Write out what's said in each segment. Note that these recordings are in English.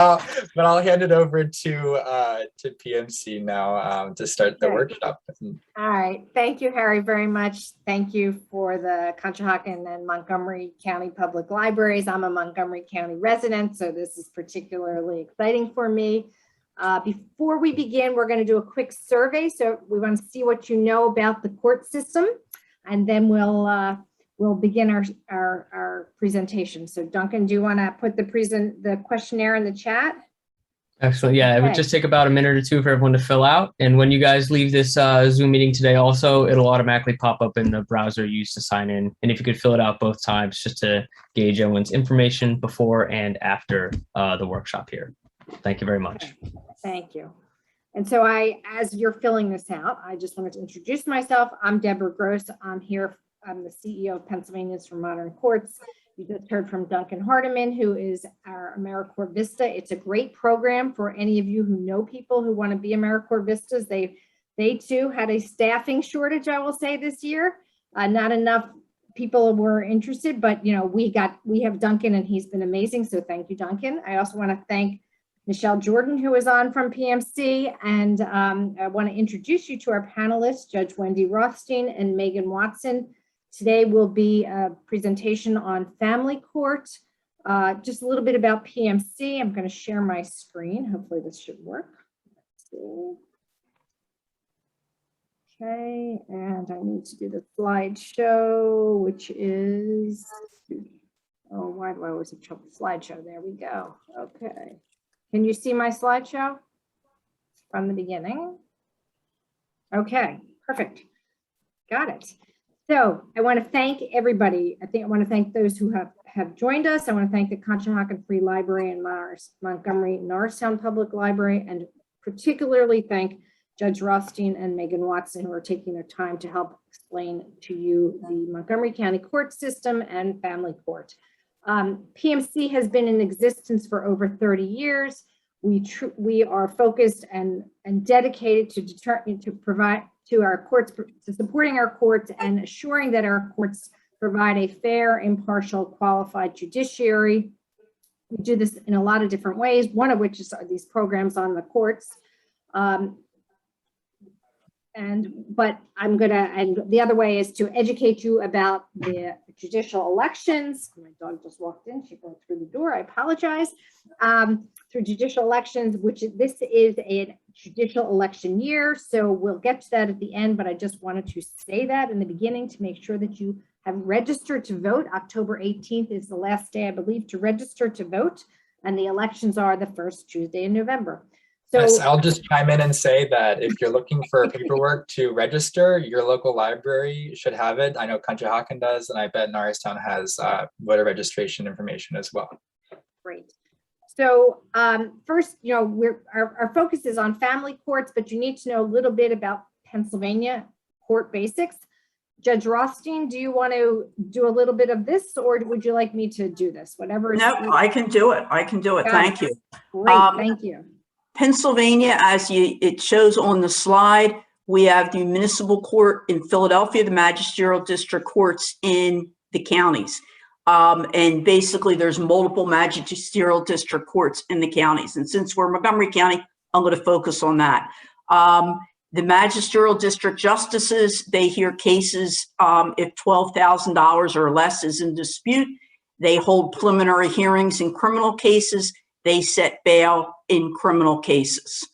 But I'll hand it over to PMC now to start the workshop. All right. Thank you, Harry, very much. Thank you for the Conshohocken and Montgomery County Public Libraries. I'm a Montgomery County resident, so this is particularly exciting for me. Before we begin, we're going to do a quick survey. So we want to see what you know about the court system, and then we'll begin our presentation. So Duncan, do you want to put the questionnaire in the chat? Excellent. Yeah, It would just take about a minute or two for everyone to fill out. And when you guys leave this Zoom meeting today also, it'll automatically pop up in the browser used to sign in. And if you could fill it out both times just to gauge everyone's information before and after the workshop here. Thank you very much. Okay. Thank you. And so as you're filling this out, I just wanted to introduce myself. I'm Deborah Gross. I'm the CEO of Pennsylvanians for Modern Courts. You just heard from Duncan Hardiman, who is our AmeriCorps Vista. It's a great program for any of you who know people who want to be AmeriCorps Vistas. They too had a staffing shortage, I will say, this year. Not enough people were interested, but we have Duncan, and he's been amazing. So thank you, Duncan. I also want to thank Michelle Jordan, who is on from PMC, and I want to introduce you to our panelists, Judge Wendy Rothstein and Megan Watson. Today will be a presentation on family court, just a little bit about PMC. I'm going to share my screen. Hopefully this should work. Let's see. Okay, and I need to do the slideshow, which is, oh, why do I always have trouble? Slideshow, there we go. Okay. Can you see my slideshow from the beginning? Okay, perfect. Got it. So I want to thank everybody. I want to thank those who have joined us. I want to thank the Conshohocken Free Library and Montgomery-Norristown Public Library, and particularly thank Judge Rothstein and Megan Watson, who are taking their time to help explain to you the Montgomery County court system and family court. PMC has been in existence for over 30 years. We are focused and dedicated to provide to our courts, to supporting our courts and assuring that our courts provide a fair, impartial, qualified judiciary. We do this in a lot of different ways, one of which is these programs on the courts. But the other way is to educate you about the judicial elections. My dog just walked in, she went through the door, I apologize. Through judicial elections, this is a judicial election year, so we'll get to that at the end, but I just wanted to say that in the beginning to make sure that you have registered to vote. October 18th is the last day, I believe, to register to vote, and the elections are the first Tuesday in November. So yes, I'll just chime in and say that if you're looking for paperwork to register, your local library should have it. I know Conshohocken does, and I bet Norristown has voter registration information as well. Great. So first, our focus is on family courts, but you need to know a little bit about Pennsylvania court basics. Judge Rothstein, do you want to do a little bit of this, or would you like me to do this? Whatever. No, I can do it. I can do it. Thank you. Great. Thank you. Pennsylvania, as it shows on the slide, we have the municipal court in Philadelphia, the magisterial district courts in the counties. And basically there's multiple magisterial district courts in the counties. And since we're Montgomery County, I'm going to focus on that. The magisterial district justices, they hear cases if $12,000 or less is in dispute. They hold preliminary hearings in criminal cases. They set bail in criminal cases.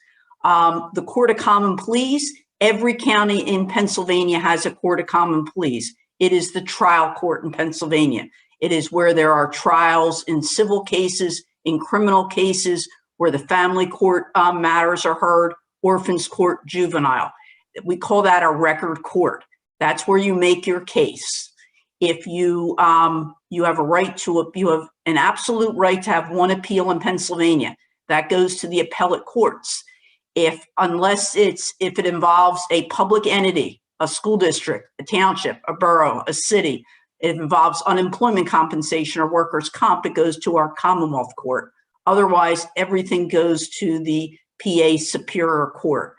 The Court of Common Pleas, every county in Pennsylvania has a Court of Common Pleas. It is the trial court in Pennsylvania. It is where there are trials in civil cases, in criminal cases, where the family court matters are heard, orphans court, juvenile. We call that a record court. That's where you make your case. If you have a right to, you have an absolute right to have one appeal in Pennsylvania. That goes to the appellate courts. If it involves a public entity, a school district, a township, a borough, a city, it involves unemployment compensation or workers' comp, it goes to our Commonwealth Court. Otherwise, everything goes to the PA Superior Court.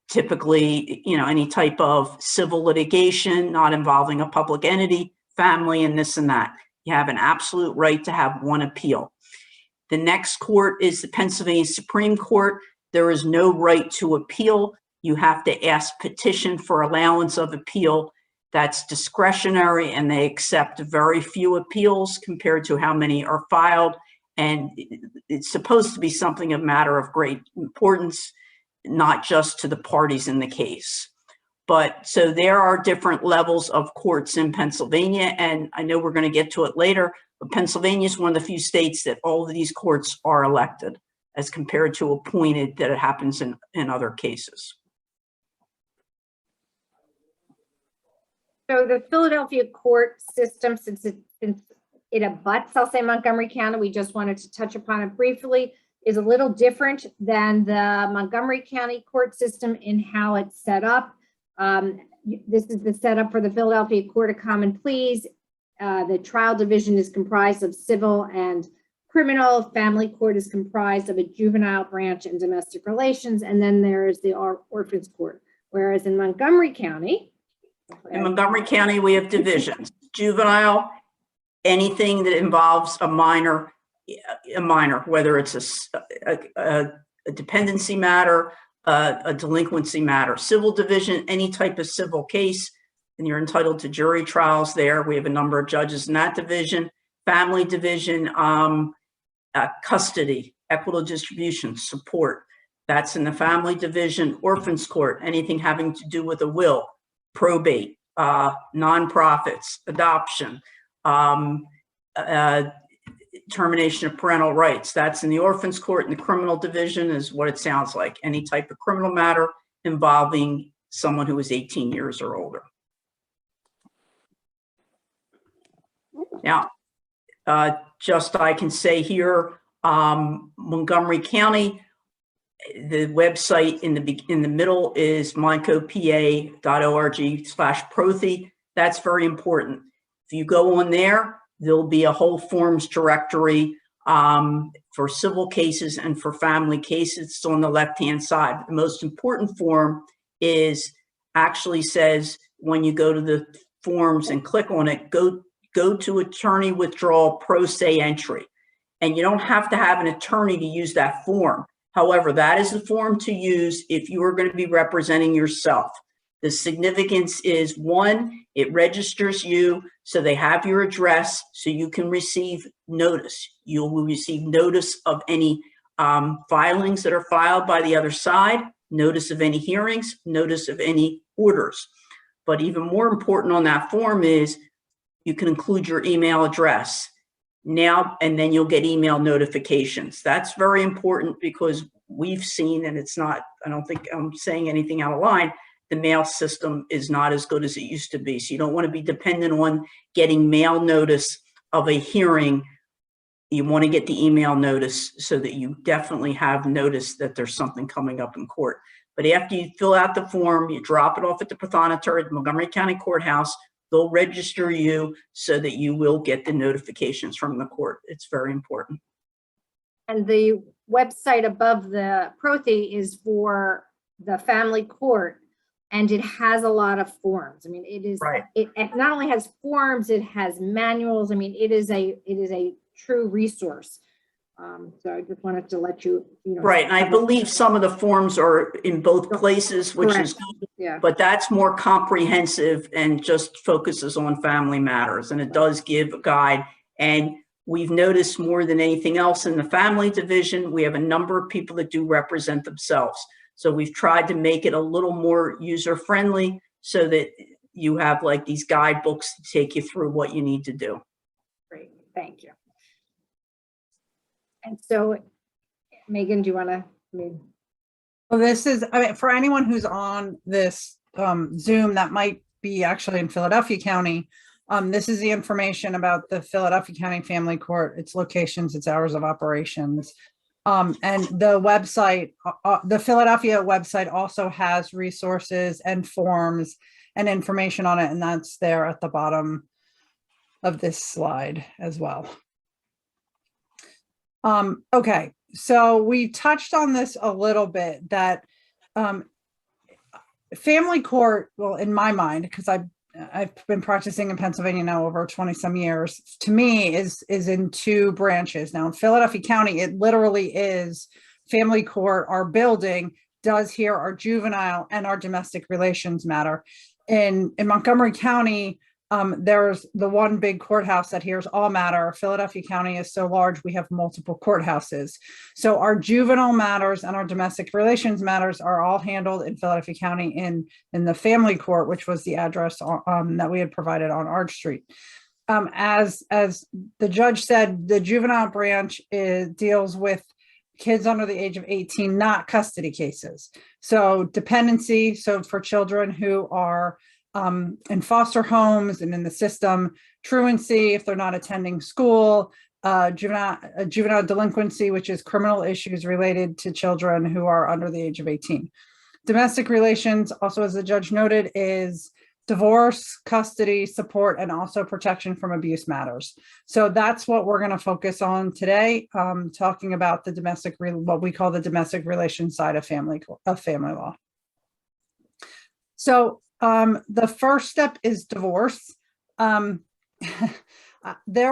Typically, any type of civil litigation not involving a public entity, family, and this and that. You have an absolute right to have one appeal. The next court is the Pennsylvania Supreme Court. There is no right to appeal. You have to ask petition for allowance of appeal. That's discretionary, and they accept very few appeals compared to how many are filed. And it's supposed to be something of matter of great importance, not just to the parties in the case. But so there are different levels of courts in Pennsylvania, and I know we're going to get to it later, but Pennsylvania is one of the few states that all of these courts are elected as compared to appointed that it happens in other cases. So the Philadelphia court system, since it abuts, I'll say, Montgomery County, we just wanted to touch upon it briefly, is a little different than the Montgomery County court system in how it's set up. This is the setup for the Philadelphia Court of Common Pleas. The trial division is comprised of civil and criminal. Family court is comprised of a juvenile branch and domestic relations. And then there is the orphans court. Whereas in Montgomery County, we have divisions: juvenile, anything that involves a minor, whether it's a dependency matter, a delinquency matter. Civil division, any type of civil case, and you're entitled to jury trials there. We have a number of judges in that division. Family division, custody, equitable distribution, support. That's in the family division. Orphans court, anything having to do with a will, probate, nonprofits, adoption, termination of parental rights. That's in the orphans court. And the criminal division is what it sounds like: any type of criminal matter involving someone who is 18 years or older. Now, just I can say here, Montgomery County, the website in the middle is MontCoPA.org/Prothy. That's very important. If you go on there, there'll be a whole forms directory for civil cases and for family cases. It's on the left-hand side. The most important form actually says, when you go to the forms and click on it, go to attorney withdrawal pro se entry. And you don't have to have an attorney to use that form. However, that is the form to use if you are going to be representing yourself. The significance is, one, it registers you, so they have your address, so you can receive notice. You will receive notice of any filings that are filed by the other side, notice of any hearings, notice of any orders. But even more important on that form is you can include your email address now, and then you'll get email notifications. That's very important because we've seen, and it's not, I don't think I'm saying anything out of line, the mail system is not as good as it used to be. So you don't want to be dependent on getting mail notice of a hearing. You want to get the email notice so that you definitely have notice that there's something coming up in court. But after you fill out the form, you drop it off at the Pathonetary, the Montgomery County Courthouse. They'll register you so that you will get the notifications from the court. It's very important. and the website above the Prothy is for the family court. And it has a lot of forms. I mean, it is, Right. it not only has forms, it has manuals. I mean, it is a true resource. So I just wanted to let you know. Right, and I believe some of the forms are in both places, which is good, Yeah. but that's more comprehensive and just focuses on family matters, and it does give a guide. And we've noticed more than anything else in the family division, we have a number of people that do represent themselves. So we've tried to make it a little more user-friendly so that you have like these guidebooks to take you through what you need to do. Great, thank you. And so, Megan, do you want to? Well, this is, I mean, for anyone who's on this Zoom that might be actually in Philadelphia County, this is the information about the Philadelphia County Family Court, its locations, its hours of operations. And the website, the Philadelphia website also has resources and forms and information on it, and that's there at the bottom of this slide as well. Okay, so we touched on this a little bit, that family court, well, in my mind, because I've been practicing in Pennsylvania now over 20 some years, to me is in two branches. Now in Philadelphia County, it literally is family court. Our building does hear our juvenile and our domestic relations matter. In Montgomery County, there's the one big courthouse that hears all matter. Philadelphia County is so large, we have multiple courthouses. So our juvenile matters and our domestic relations matters are all handled in Philadelphia County in the family court, which was the address that we had provided on Arch Street. As the judge said, the juvenile branch deals with kids under the age of 18, not custody cases. So dependency, so for children who are in foster homes and in the system, truancy if they're not attending school, juvenile delinquency, which is criminal issues related to children who are under the age of 18. Domestic relations, also as the judge noted, is divorce, custody, support, and also protection from abuse matters. So that's what we're going to focus on today, talking about the what we call the domestic relations side of family law. So the first step is divorce. There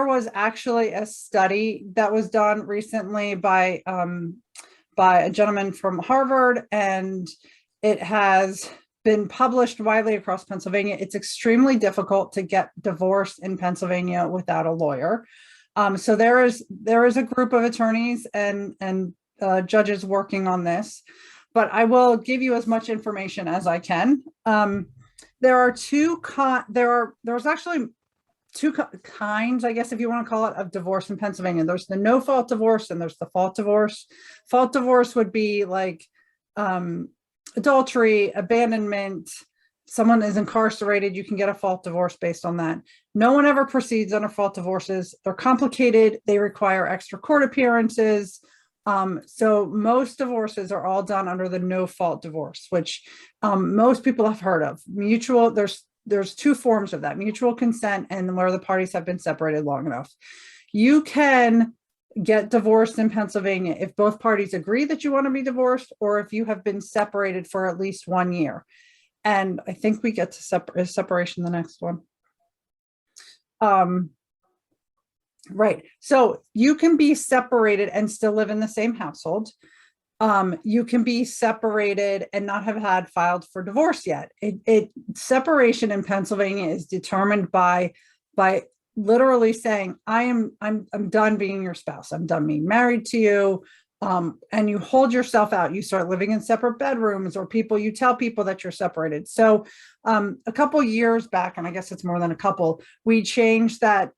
was actually a study that was done recently by a gentleman from Harvard, and it has been published widely across Pennsylvania. It's extremely difficult to get divorced in Pennsylvania without a lawyer. So there is a group of attorneys and judges working on this, but I will give you as much information as I can. There's actually two kinds, I guess, if you want to call it, of divorce in Pennsylvania. There's the no fault divorce and there's the fault divorce. Fault divorce would be like adultery, abandonment, someone is incarcerated, you can get a fault divorce based on that. No one ever proceeds under fault divorces. They're complicated. They require extra court appearances. So most divorces are all done under the no fault divorce, which most people have heard of. Mutual, there's two forms of that: mutual consent and where the parties have been separated long enough. You can get divorced in Pennsylvania if both parties agree that you want to be divorced, or if you have been separated for at least 1 year. And I think we get to separation the next one. Right. So you can be separated and still live in the same household. You can be separated and not have had filed for divorce yet. Separation in Pennsylvania is determined by literally saying, I'm done being your spouse. I'm done being married to you. And you hold yourself out. You start living in separate bedrooms, or you tell people that you're separated. So a couple years back, and I guess it's more than a couple, we changed that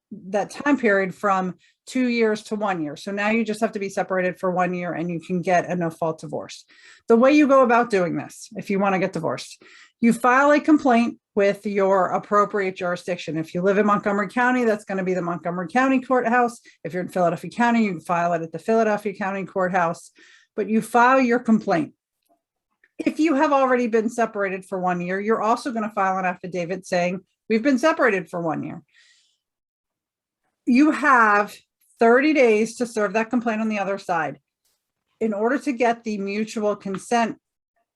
time period from 2 years to 1 year. So now you just have to be separated for 1 year and you can get a no fault divorce. The way you go about doing this, if you want to get divorced, you file a complaint with your appropriate jurisdiction. If you live in Montgomery County, that's going to be the Montgomery County Courthouse. If you're in Philadelphia County, you file it at the Philadelphia County Courthouse, but you file your complaint. If you have already been separated for 1 year, you're also going to file an affidavit saying, we've been separated for 1 year. You have 30 days to serve that complaint on the other side. In order to get the mutual consent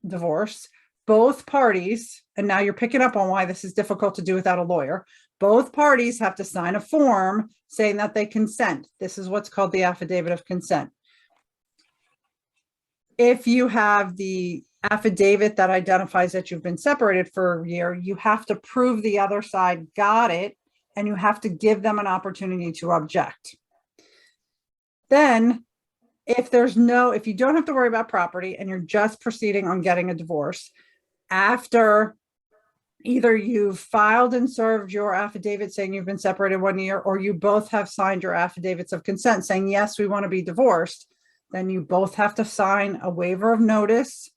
divorce, both parties, and now you're picking up on why this is difficult to do without a lawyer, both parties have to sign a form saying that they consent. This is what's called the affidavit of consent. If you have the affidavit that identifies that you've been separated for a year, you have to prove the other side got it, and you have to give them an opportunity to object. Then, if you don't have to worry about property and you're just proceeding on getting a divorce, after either you've filed and served your affidavit saying you've been separated 1 year, or you both have signed your affidavits of consent saying, yes, we want to be divorced, then you both have to sign a waiver of notice,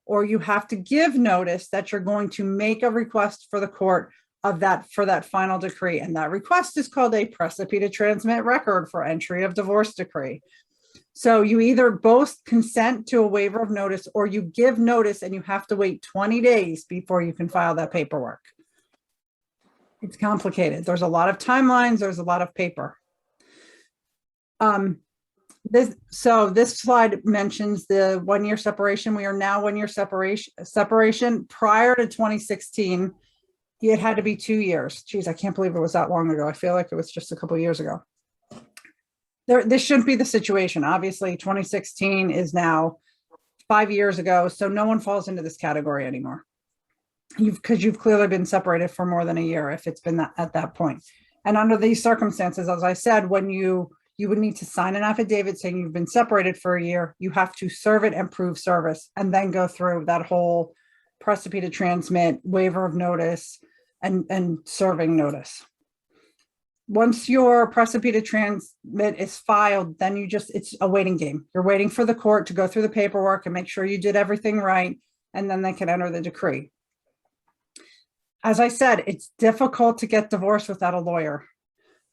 or you have to give notice that you're going to make a request for the court for that final decree. And that request is called a precipice to transmit record for entry of divorce decree. So you either both consent to a waiver of notice, or you give notice and you have to wait 20 days before you can file that paperwork. It's complicated. There's a lot of timelines. There's a lot of paper. This slide mentions the 1 year separation. We are now 1 year separation. Prior to 2016, it had to be 2 years. Geez, I can't believe it was that long ago. I feel like it was just a couple of years ago. This shouldn't be the situation. Obviously, 2016 is now 5 years ago, so no one falls into this category anymore. Because you've clearly been separated for more than a year if it's been at that point. And under these circumstances, as I said, when you would need to sign an affidavit saying you've been separated for a year, you have to serve it and prove service, and then go through that whole precipice to transmit, waiver of notice, and serving notice. Once your precipice to transmit is filed, then it's a waiting game. You're waiting for the court to go through the paperwork and make sure you did everything right, and then they can enter the decree. As I said, it's difficult to get divorced without a lawyer.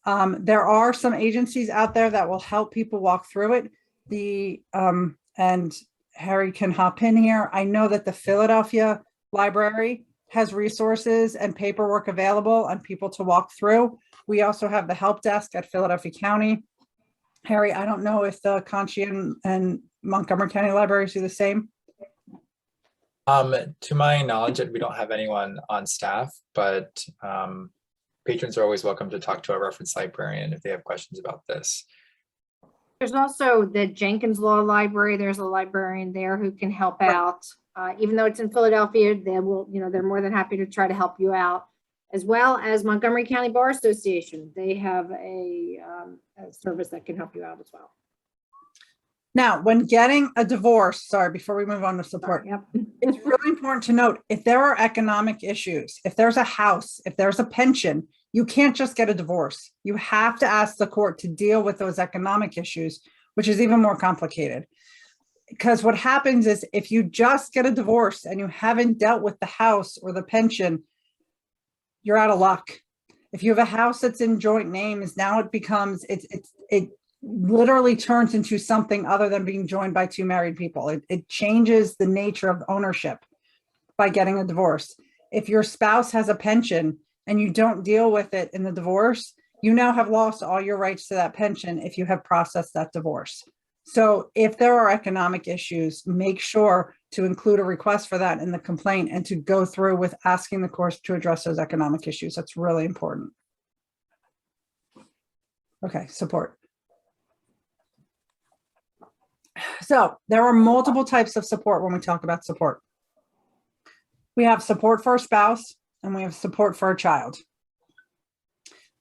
There are some agencies out there that will help people walk through it. And Harry can hop in here. I know that the Philadelphia Library has resources and paperwork available and people to walk through. We also have the help desk at Philadelphia County. Harry, I don't know if the Conshohocken and Montgomery County Libraries do the same. To my knowledge, we don't have anyone on staff, but patrons are always welcome to talk to a reference librarian if they have questions about this. There's also the Jenkins Law Library. There's a librarian there who can help out. Even though it's in Philadelphia, they will, they're more than happy to try to help you out, as well as Montgomery County Bar Association. They have a service that can help you out as well. Now, when getting a divorce, sorry, before we move on to support, Yep. it's really important to note, if there are economic issues, if there's a house, if there's a pension, you can't just get a divorce. You have to ask the court to deal with those economic issues, which is even more complicated. Because what happens is if you just get a divorce and you haven't dealt with the house or the pension, you're out of luck. If you have a house that's in joint names, now it becomes, it literally turns into something other than being joined by two married people. It changes the nature of ownership by getting a divorce. If your spouse has a pension and you don't deal with it in the divorce, you now have lost all your rights to that pension if you have processed that divorce. So if there are economic issues, make sure to include a request for that in the complaint and to go through with asking the courts to address those economic issues. That's really important. Okay, support. So there are multiple types of support when we talk about support. We have support for a spouse and we have support for a child.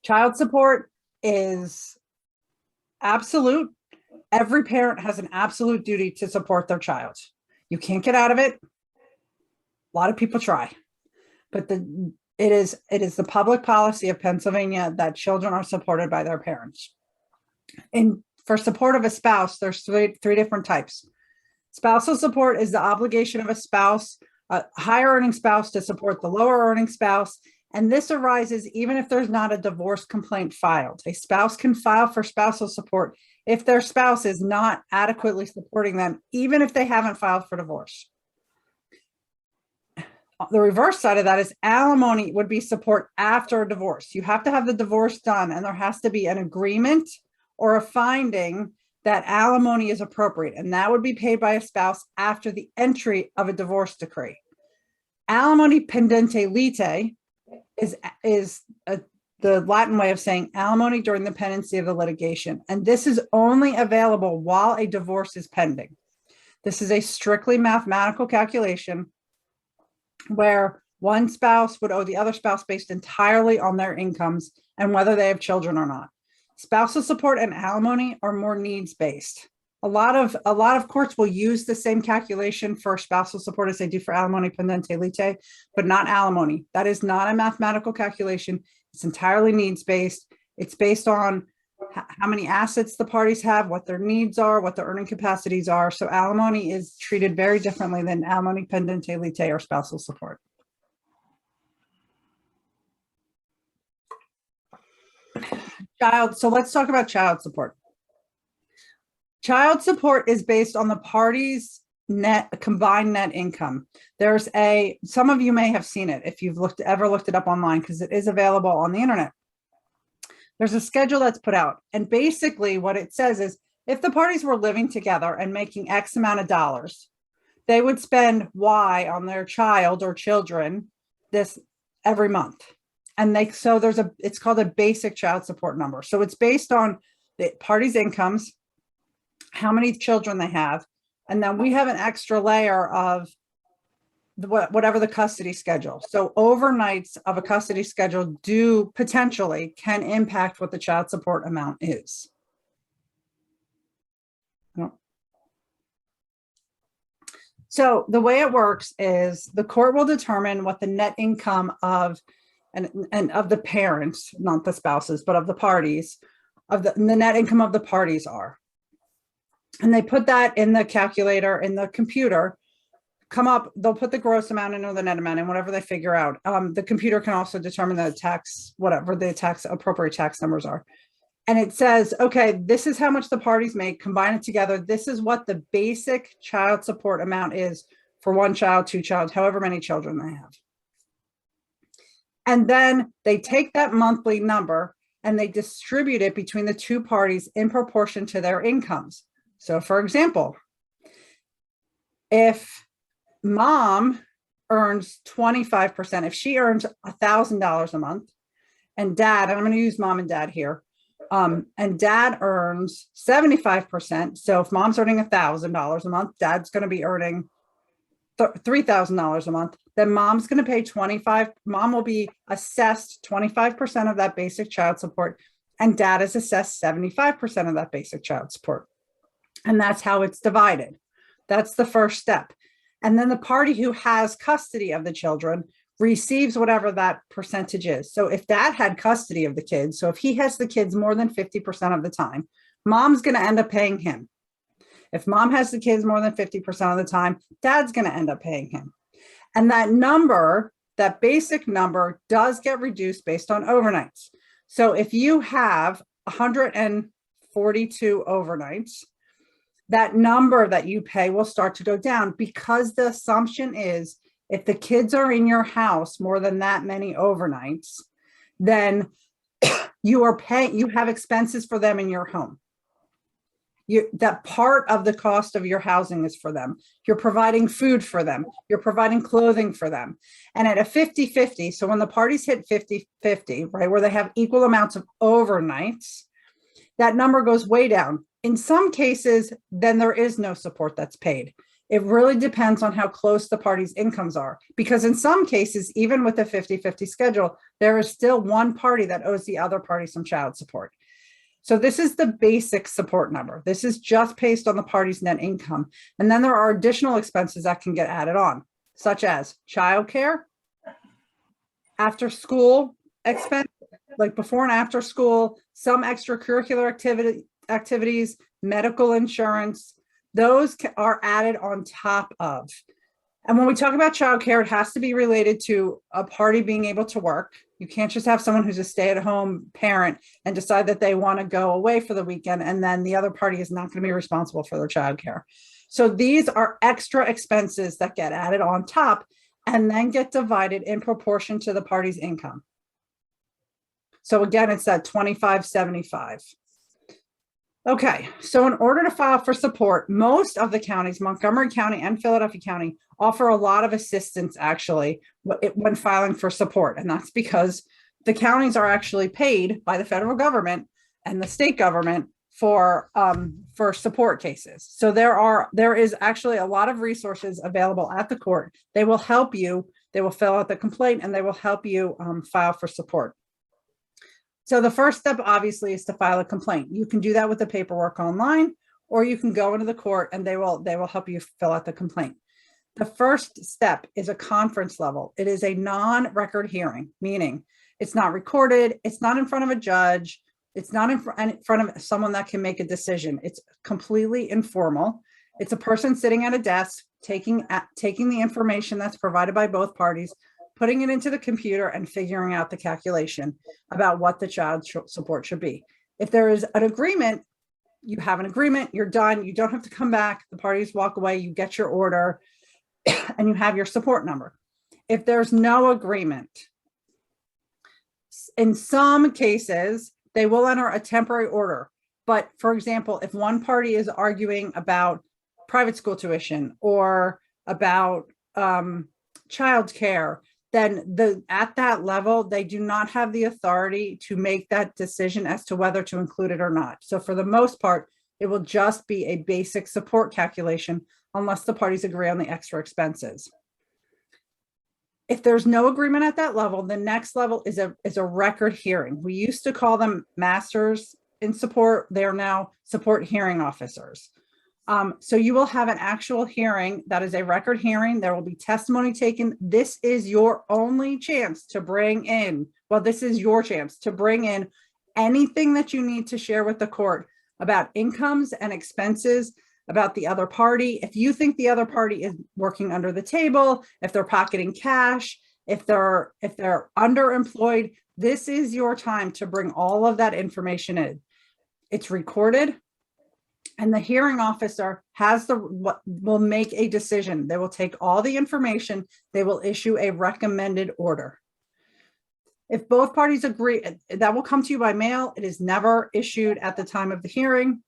Child support is absolute. Every parent has an absolute duty to support their child. You can't get out of it. A lot of people try, but it is the public policy of Pennsylvania that children are supported by their parents. And for support of a spouse, there's three different types. Spousal support is the obligation of a spouse, a higher earning spouse, to support the lower earning spouse. And this arises even if there's not a divorce complaint filed. A spouse can file for spousal support if their spouse is not adequately supporting them, even if they haven't filed for divorce. The reverse side of that is alimony would be support after a divorce. You have to have the divorce done and there has to be an agreement or a finding that alimony is appropriate, and that would be paid by a spouse after the entry of a divorce decree. Alimony pendente lite is the Latin way of saying alimony during the pendency of the litigation, and this is only available while a divorce is pending. This is a strictly mathematical calculation where one spouse would owe the other spouse based entirely on their incomes and whether they have children or not. Spousal support and alimony are more needs-based. A lot of courts will use the same calculation for spousal support as they do for alimony pendente lite, but not alimony. That is not a mathematical calculation. It's entirely needs-based. It's based on how many assets the parties have, what their needs are, what their earning capacities are. So alimony is treated very differently than alimony pendente lite or spousal support. So let's talk about child support. Child support is based on the parties' combined net income. Some of you may have seen it if you've ever looked it up online, because it is available on the internet. There's a schedule that's put out, and basically what it says is if the parties were living together and making X amount of dollars, they would spend Y on their child or children, this every month. And it's called a basic child support number. So it's based on the party's incomes, how many children they have. And then we have an extra layer of whatever the custody schedule. So overnights of a custody schedule can impact what the child support amount is. So the way it works is the court will determine what the net income of the parents, not the spouses, but of the parties, of the net income of the parties are. And they put that in the calculator in the computer. They'll put the gross amount in or the net amount and whatever they figure out. The computer can also determine the appropriate tax numbers are. And it says, okay, this is how much the parties make, combine it together. This is what the basic child support amount is for one child, two child, however many children they have. And then they take that monthly number and they distribute it between the two parties in proportion to their incomes. So for example, if mom earns 25%, if she earns $1,000 a month, and dad, and I'm going to use mom and dad here, and dad earns 75%. So if mom's earning $1,000 a month, dad's going to be earning $3,000 a month. Then mom's going to pay mom will be assessed 25% of that basic child support, and dad is assessed 75% of that basic child support. And that's how it's divided. That's the first step. And then the party who has custody of the children receives whatever that percentage is. So if dad had custody of the kids, so if he has the kids more than 50% of the time, mom's going to end up paying him. If mom has the kids more than 50% of the time, dad's going to end up paying him. And that number, that basic number, does get reduced based on overnights. So if you have 142 overnights, that number that you pay will start to go down, because the assumption is if the kids are in your house more than that many overnights, then you have expenses for them in your home. That part of the cost of your housing is for them. You're providing food for them. You're providing clothing for them. And at a 50-50, so when the parties hit 50-50, right, where they have equal amounts of overnights, that number goes way down. In some cases, then there is no support that's paid. It really depends on how close the parties' incomes are, because in some cases, even with a 50-50 schedule, there is still one party that owes the other party some child support. So this is the basic support number. This is just based on the party's net income. And then there are additional expenses that can get added on, such as childcare, after school expense, like before and after school, some extracurricular activities, medical insurance. Those are added on top of. And when we talk about childcare, it has to be related to a party being able to work. You can't just have someone who's a stay-at-home parent and decide that they want to go away for the weekend, and then the other party is not going to be responsible for their childcare. So these are extra expenses that get added on top and then get divided in proportion to the party's income. So again, it's that 25-75. Okay, so in order to file for support, most of the counties, Montgomery County and Philadelphia County, offer a lot of assistance actually when filing for support. And that's because the counties are actually paid by the federal government and the state government for support cases. So there is actually a lot of resources available at the court. They will help you. They will fill out the complaint and they will help you file for support. So the first step obviously is to file a complaint. You can do that with the paperwork online, or you can go into the court and they will help you fill out the complaint. The first step is a conference level. It is a non-record hearing, meaning it's not recorded, it's not in front of a judge, it's not in front of someone that can make a decision. It's completely informal. It's a person sitting at a desk, taking the information that's provided by both parties, putting it into the computer and figuring out the calculation about what the child support should be. If there is an agreement, you have an agreement, you're done. You don't have to come back. The parties walk away, you get your order and you have your support number. If there's no agreement, in some cases, they will enter a temporary order. But for example, if one party is arguing about private school tuition or about childcare, then at that level, they do not have the authority to make that decision as to whether to include it or not. So for the most part, it will just be a basic support calculation unless the parties agree on the extra expenses. If there's no agreement at that level, the next level is a record hearing. We used to call them masters in support. They are now support hearing officers. So you will have an actual hearing that is a record hearing. There will be testimony taken. This is your only chance to bring in, well, this is your chance to bring in anything that you need to share with the court about incomes and expenses, about the other party. If you think the other party is working under the table, if they're pocketing cash, if they're underemployed, this is your time to bring all of that information in. It's recorded, and the hearing officer will make a decision. They will take all the information, they will issue a recommended order. If both parties agree, that will come to you by mail. It is never issued at the time of the hearing.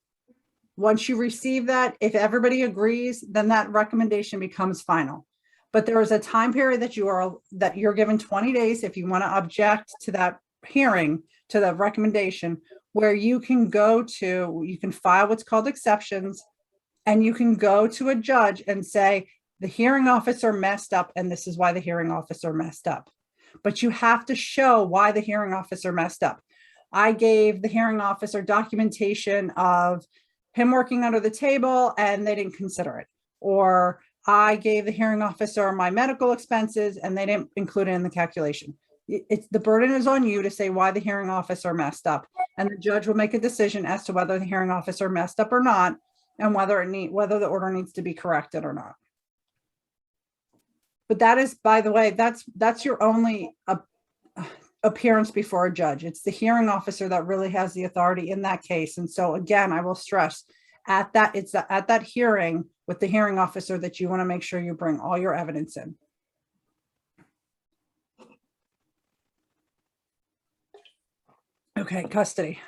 Once you receive that, if everybody agrees, then that recommendation becomes final. But there is a time period that you're given 20 days if you want to object to that hearing, to the recommendation, where you can file what's called exceptions, and you can go to a judge and say, the hearing officer messed up, and this is why the hearing officer messed up. But you have to show why the hearing officer messed up. I gave the hearing officer documentation of him working under the table and they didn't consider it. Or I gave the hearing officer my medical expenses and they didn't include it in the calculation. The burden is on you to say why the hearing officer messed up, and the judge will make a decision as to whether the hearing officer messed up or not, and whether the order needs to be corrected or not. But that is, by the way, that's your only appearance before a judge. It's the hearing officer that really has the authority in that case. And so again, I will stress at that hearing with the hearing officer that you want to make sure you bring all your evidence in. Okay, custody.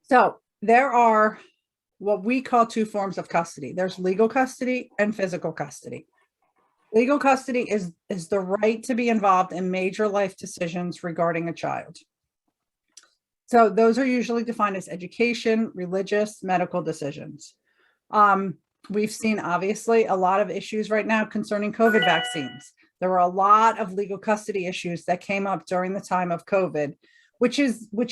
So there are what we call two forms of custody. There's legal custody and physical custody. Legal custody is the right to be involved in major life decisions regarding a child. So those are usually defined as education, religious, medical decisions. We've seen obviously a lot of issues right now concerning COVID vaccines. There were a lot of legal custody issues that came up during the time of COVID, which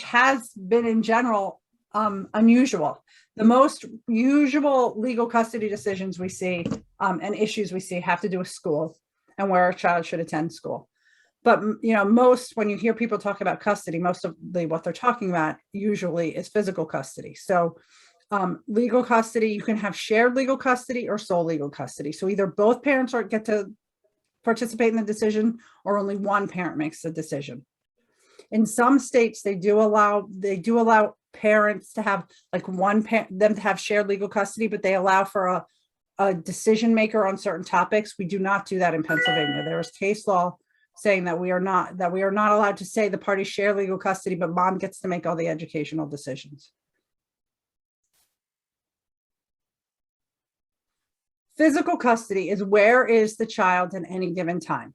has been in general unusual. The most usual legal custody decisions we see and issues we see have to do with school and where a child should attend school. But when you hear people talk about custody, most of what they're talking about usually is physical custody. So legal custody, you can have shared legal custody or sole legal custody. So either both parents get to participate in the decision, or only one parent makes the decision. In some states, they do allow parents to have them to have shared legal custody, but they allow for a decision maker on certain topics. We do not do that in Pennsylvania. There is case law saying that we are not allowed to say the parties share legal custody, but mom gets to make all the educational decisions. Physical custody is where is the child at any given time.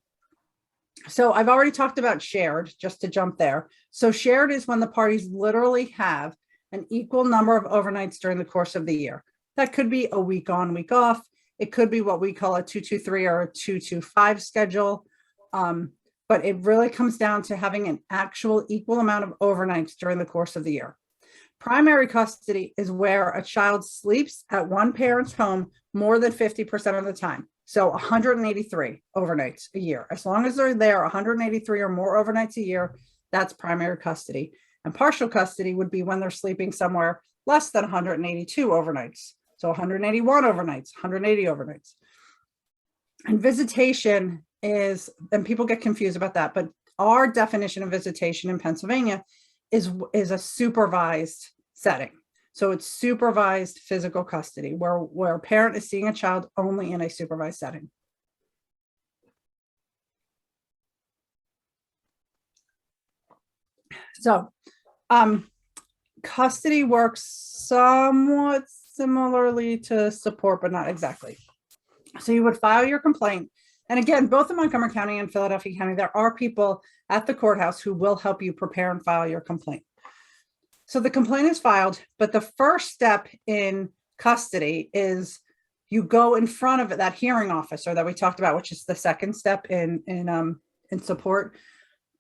So I've already talked about shared, just to jump there. So shared is when the parties literally have an equal number of overnights during the course of the year. That could be a week on, week off. It could be what we call a 2-2-3 or a 2-2-5 schedule. But it really comes down to having an actual equal amount of overnights during the course of the year. Primary custody is where a child sleeps at one parent's home more than 50% of the time. So 183 overnights a year. As long as they're there 183 or more overnights a year, that's primary custody. And partial custody would be when they're sleeping somewhere less than 182 overnights. So 181 overnights, 180 overnights. And visitation is, and people get confused about that, but our definition of visitation in Pennsylvania is a supervised setting. So it's supervised physical custody where a parent is seeing a child only in a supervised setting. So custody works somewhat similarly to support, but not exactly. So you would file your complaint And again, both in Montgomery County and Philadelphia County, there are people at the courthouse who will help you prepare and file your complaint. So the complaint is filed, but the first step in custody is you go in front of that hearing officer that we talked about, which is the second step in support.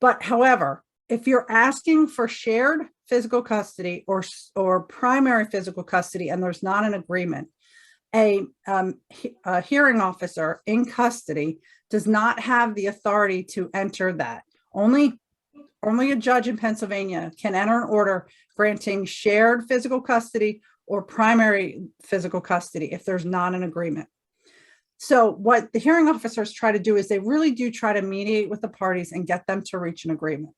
But however, if you're asking for shared physical custody or primary physical custody and there's not an agreement, a hearing officer in custody does not have the authority to enter that. Only a judge in Pennsylvania can enter an order granting shared physical custody or primary physical custody if there's not an agreement. So what the hearing officers try to do is they really do try to mediate with the parties and get them to reach an agreement.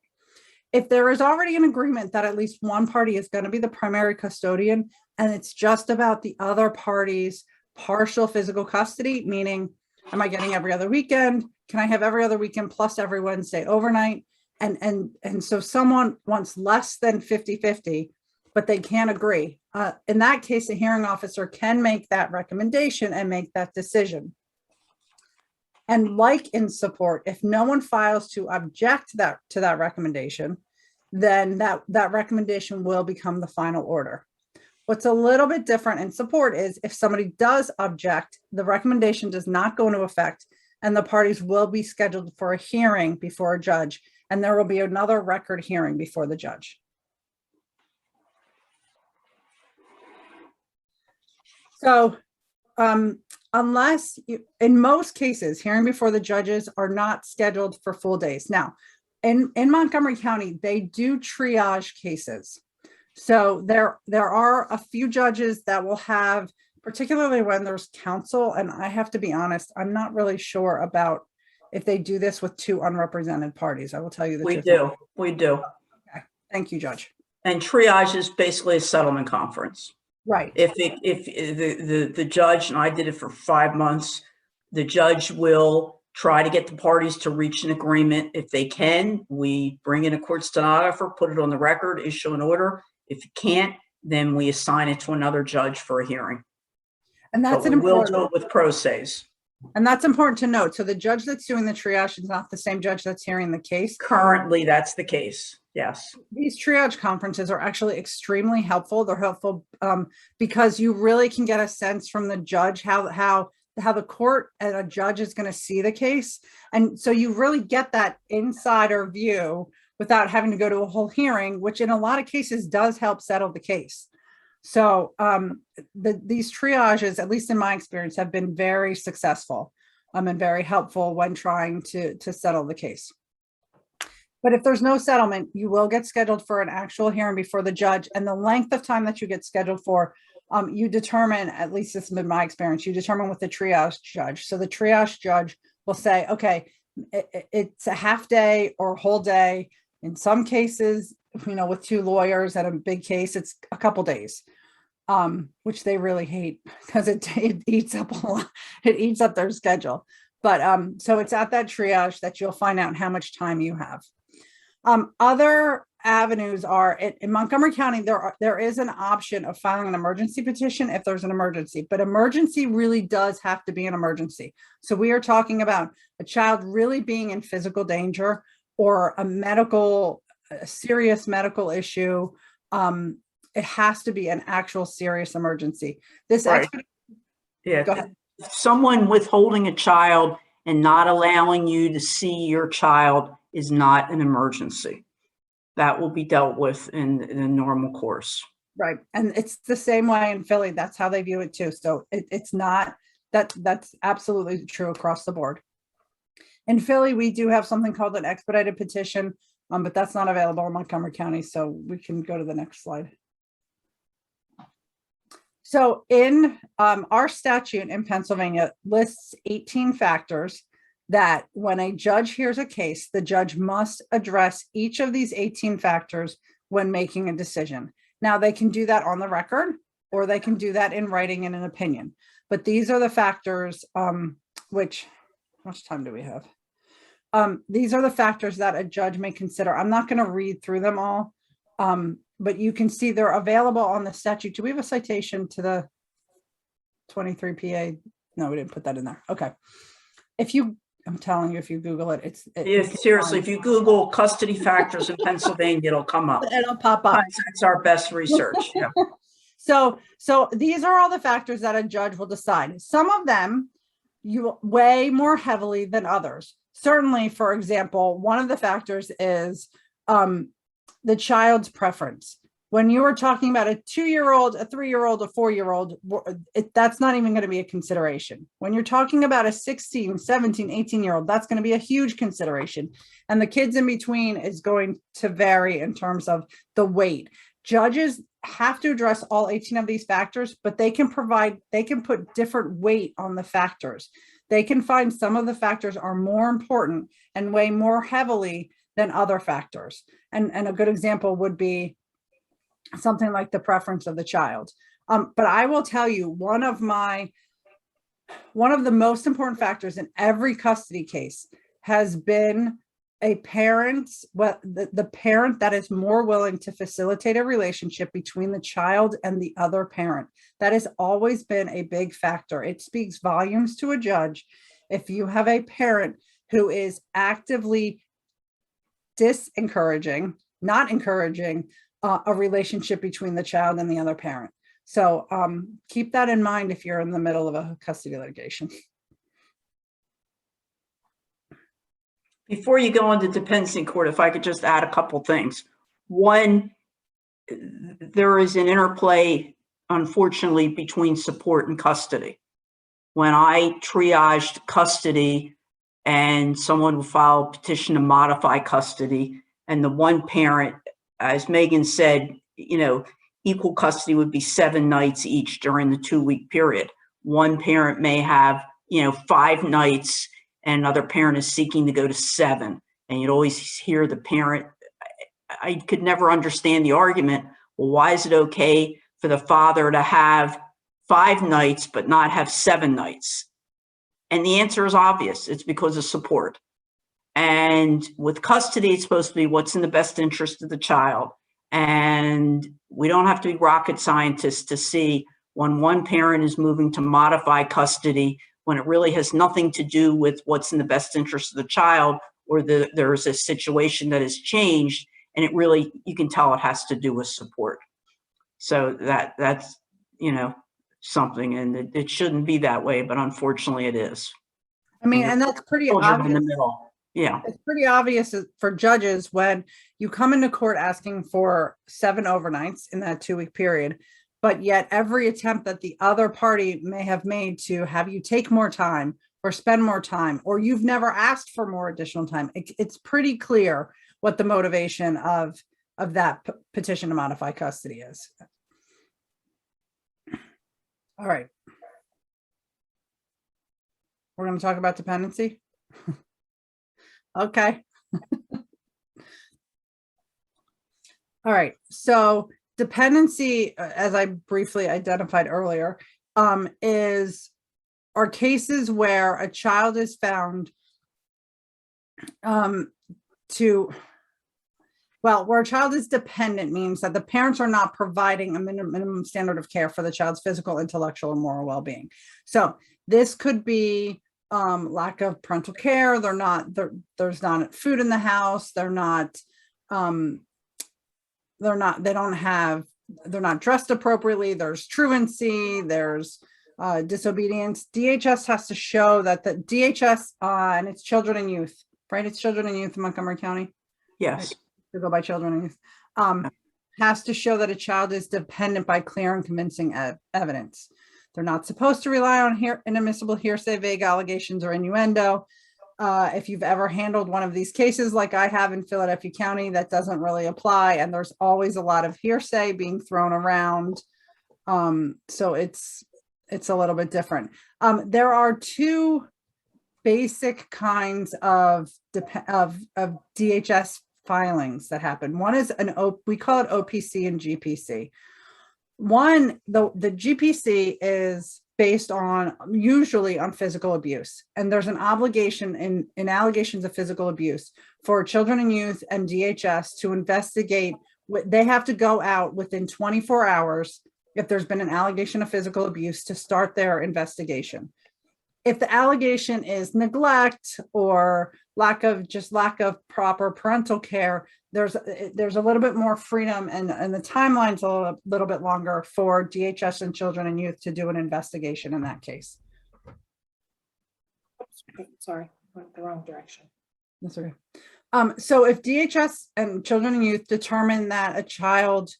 If there is already an agreement that at least one party is going to be the primary custodian, and it's just about the other party's partial physical custody, meaning, am I getting every other weekend? Can I have every other weekend plus every Wednesday overnight? And so someone wants less than 50-50, but they can't agree. In that case, a hearing officer can make that recommendation and make that decision. And like in support, if no one files to object to that recommendation, then that recommendation will become the final order. What's a little bit different in support is if somebody does object, the recommendation does not go into effect and the parties will be scheduled for a hearing before a judge, and there will be another record hearing before the judge. So in most cases, hearing before the judges are not scheduled for full days. Now, in Montgomery County, they do triage cases. So there are a few judges that will have, particularly when there's counsel, and I have to be honest, I'm not really sure about if they do this with two unrepresented parties. I will tell you the truth. We do. Okay. Thank you, Judge. And triage is basically a settlement conference. Right. If the judge, and I did it for 5 months, the judge will try to get the parties to reach an agreement. If they can, we bring in a court stenographer, put it on the record, issue an order. If you can't, then we assign it to another judge for a hearing. And that's But an we will important. do it with pro ses. And that's important to note. So the judge that's doing the triage is not the same judge that's hearing the case. Currently, that's the case. Yes. These triage conferences are actually extremely helpful. They're helpful because you really can get a sense from the judge how the court and a judge is going to see the case. And so you really get that insider view without having to go to a whole hearing, which in a lot of cases does help settle the case. So these triages, at least in my experience, have been very successful and very helpful when trying to settle the case. But if there's no settlement, you will get scheduled for an actual hearing before the judge. And the length of time that you get scheduled for, you determine, at least this has been my experience, you determine with the triage judge. So the triage judge will say, okay, it's a half day or a whole day. In some cases, with two lawyers at a big case, it's a couple days, which they really hate because it eats up a lot. It eats up their schedule. But so it's at that triage that you'll find out how much time you have. Other avenues are in Montgomery County, there is an option of filing an emergency petition if there's an emergency, but emergency really does have to be an emergency. So we are talking about a child really being in physical danger or a serious medical issue. It has to be an actual serious emergency. Right. Yeah. Go ahead. Someone withholding a child and not allowing you to see your child is not an emergency. That will be dealt with in the normal course. Right. And it's the same way in Philly. That's how they view it too. So it's not that's absolutely true across the board. In Philly, we do have something called an expedited petition, but that's not available in Montgomery County. So we can go to the next slide. So in our statute in Pennsylvania lists 18 factors that when a judge hears a case, the judge must address each of these 18 factors when making a decision. Now, they can do that on the record, or they can do that in writing in an opinion. But these are the factors, how much time do we have? These are the factors that a judge may consider. I'm not going to read through them all, but you can see they're available on the statute. Do we have a citation to the 23 PA? No, we didn't put that in there. Okay. I'm telling you, if you Google it, Seriously, if you Google custody factors in Pennsylvania, it'll come up. it'll pop up. That's our best research. Yeah. So these are all the factors that a judge will decide. Some of them you weigh more heavily than others. Certainly, for example, one of the factors is the child's preference. When you are talking about a 2-year-old, a 3-year-old, a 4-year-old, that's not even going to be a consideration. When you're talking about a 16, 17, 18-year-old, that's going to be a huge consideration. And the kids in between is going to vary in terms of the weight. Judges have to address all 18 of these factors, but they can put different weight on the factors. They can find some of the factors are more important and weigh more heavily than other factors. And a good example would be something like the preference of the child. But I will tell you, one of the most important factors in every custody case has been a parent, the parent that is more willing to facilitate a relationship between the child and the other parent. That has always been a big factor. It speaks volumes to a judge if you have a parent who is actively not encouraging a relationship between the child and the other parent. So keep that in mind if you're in the middle of a custody litigation. Before you go on to dependency court, if I could just add a couple things. One, there is an interplay, unfortunately, between support and custody. When I triaged custody and someone would file a petition to modify custody, and the one parent, as Megan said, equal custody would be 7 nights each during the 2-week period. One parent may have, 5 nights, and another parent is seeking to go to 7. And you'd always hear the parent, I could never understand the argument. Well, why is it okay for the father to have 5 nights, but not have 7 nights? And the answer is obvious. It's because of support. And with custody, it's supposed to be what's in the best interest of the child. And we don't have to be rocket scientists to see when one parent is moving to modify custody, when it really has nothing to do with what's in the best interest of the child, or there's a situation that has changed, and it really, you can tell it has to do with support. So that's, something, and it shouldn't be that way, but unfortunately it is. I mean, and that's pretty obvious. In the middle. Yeah. It's pretty obvious for judges when you come into court asking for 7 overnights in that 2-week period, but yet every attempt that the other party may have made to have you take more time or spend more time, or you've never asked for more additional time, it's pretty clear what the motivation of that petition to modify custody is. All right. We're going to talk about dependency. Okay. All right. So dependency, as I briefly identified earlier, are cases where a child is found where a child is dependent means that the parents are not providing a minimum standard of care for the child's physical, intellectual, and moral well-being. So this could be lack of parental care. There's not food in the house. They're not dressed appropriately. There's truancy. There's disobedience. DHS has to show that the DHS and it's children and youth, right? It's children and youth in Montgomery County. Yes. To go by children and youth, has to show that a child is dependent by clear and convincing evidence. They're not supposed to rely on inadmissible hearsay, vague allegations, or innuendo. If you've ever handled one of these cases like I have in Philadelphia County, that doesn't really apply, and there's always a lot of hearsay being thrown around. So it's a little bit different. There are 2 basic kinds of DHS filings that happen. One is we call it OPC and GPC. One, the GPC is based usually on physical abuse, and there's an obligation in allegations of physical abuse for children and youth and DHS to investigate. They have to go out within 24 hours if there's been an allegation of physical abuse to start their investigation. if the allegation is neglect or lack of proper parental care, there's a little bit more freedom, and the timeline's a little bit longer for DHS and Children and Youth to do an investigation in that case. Sorry, went the wrong direction. That's okay. So if DHS and Children and Youth determine that a child,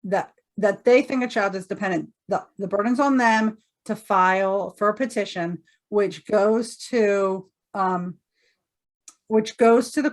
that they think a child is dependent, the burden's on them to file for a petition, which goes to the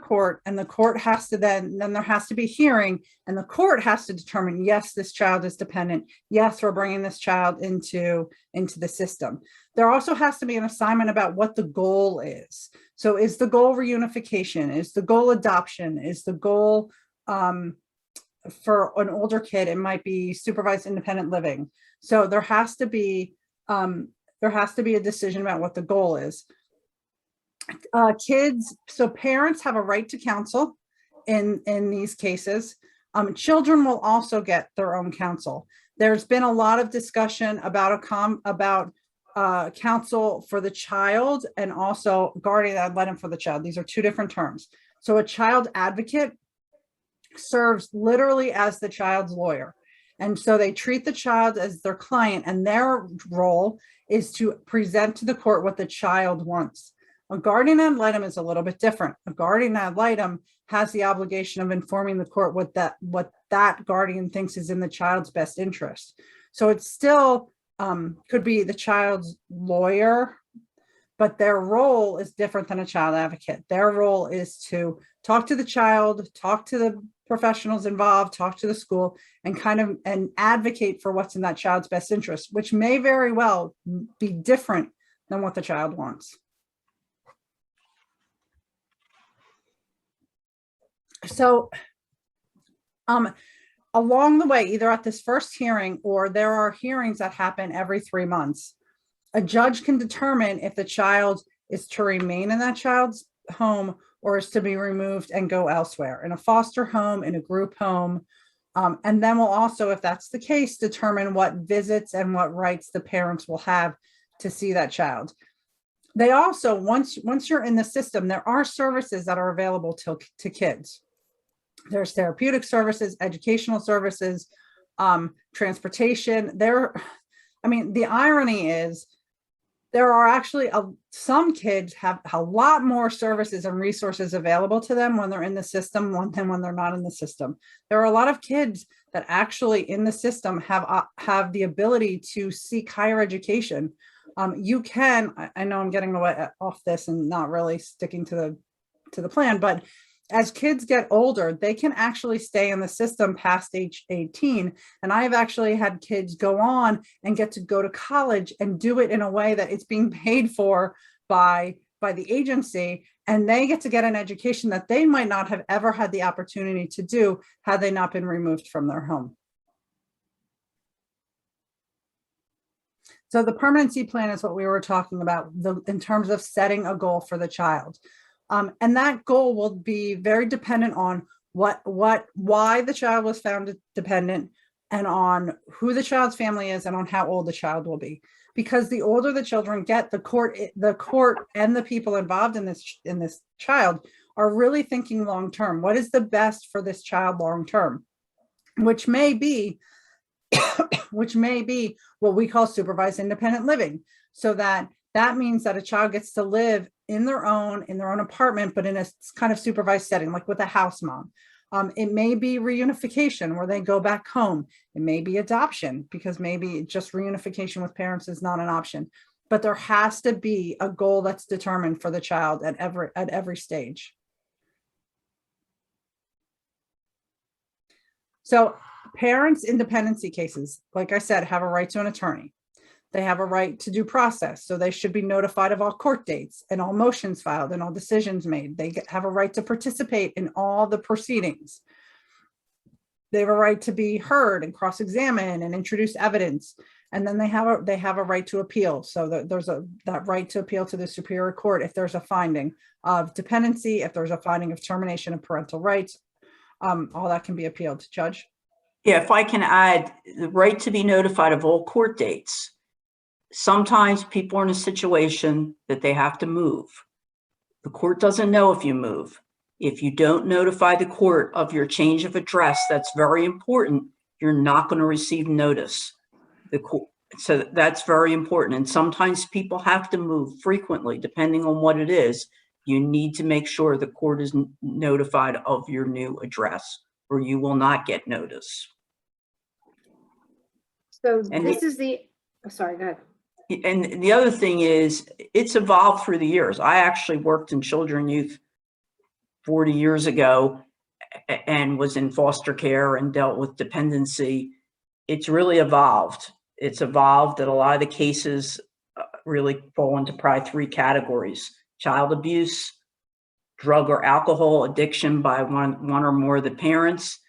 court, and the court has to then there has to be hearing, and the court has to determine, yes, this child is dependent. Yes, we're bringing this child into the system. There also has to be an assignment about what the goal is. So is the goal reunification? Is the goal adoption? Is the goal for an older kid, it might be supervised independent living. So there has to be a decision about what the goal is. So parents have a right to counsel in these cases. Children will also get their own counsel. There's been a lot of discussion about counsel for the child and also guardian ad litem for the child. These are two different terms. So a child advocate serves literally as the child's lawyer. And so they treat the child as their client, and their role is to present to the court what the child wants. A guardian ad litem is a little bit different. A guardian ad litem has the obligation of informing the court what that guardian thinks is in the child's best interest. So it still could be the child's lawyer, but their role is different than a child advocate. Their role is to talk to the child, talk to the professionals involved, talk to the school, and advocate for what's in that child's best interest, which may very well be different than what the child wants. So along the way, either at this first hearing or there are hearings that happen every 3 months, a judge can determine if the child is to remain in that child's home or is to be removed and go elsewhere, in a foster home, in a group home. And then we'll also, if that's the case, determine what visits and what rights the parents will have to see that child. They also, once you're in the system, there are services that are available to kids. There's therapeutic services, educational services, transportation. The irony is there are actually some kids have a lot more services and resources available to them when they're in the system than when they're not in the system. There are a lot of kids that actually in the system have the ability to seek higher education. You can, I know I'm getting away off this and not really sticking to the plan, but as kids get older, they can actually stay in the system past age 18. And I've actually had kids go on and get to go to college and do it in a way that it's being paid for by the agency. And they get to get an education that they might not have ever had the opportunity to do had they not been removed from their home. So the permanency plan is what we were talking about in terms of setting a goal for the child. And that goal will be very dependent on why the child was found dependent, and on who the child's family is, and on how old the child will be. Because the older the children get, the court and the people involved in this child are really thinking long term. What is the best for this child long term? Which may be what we call supervised independent living. So that means that a child gets to live in their own apartment, but in a kind of supervised setting, like with a house mom. It may be reunification where they go back home. It may be adoption, because maybe just reunification with parents is not an option. But there has to be a goal that's determined for the child at every stage. So parents in dependency cases, like I said, have a right to an attorney. They have a right to due process, so they should be notified of all court dates and all motions filed and all decisions made. They have a right to participate in all the proceedings. They have a right to be heard and cross-examine and introduce evidence. And then they have a right to appeal. So there's that right to appeal to the Superior Court if there's a finding of dependency, if there's a finding of termination of parental rights, all that can be appealed. Judge? Yeah, if I can add, the right to be notified of all court dates. sometimes people are in a situation that they have to move. The court doesn't know if you move. If you don't notify the court of your change of address, that's very important. You're not going to receive notice. So that's very important. And sometimes people have to move frequently, depending on what it is. You need to make sure the court is notified of your new address, or you will not get notice. So And this is the, oh, sorry, go ahead. And the other thing is, it's evolved through the years. I actually worked in children and youth 40 years ago and was in foster care and dealt with dependency. It's really evolved. It's evolved that a lot of the cases really fall into probably 3 categories: child abuse, drug or alcohol addiction by one or more of the parents,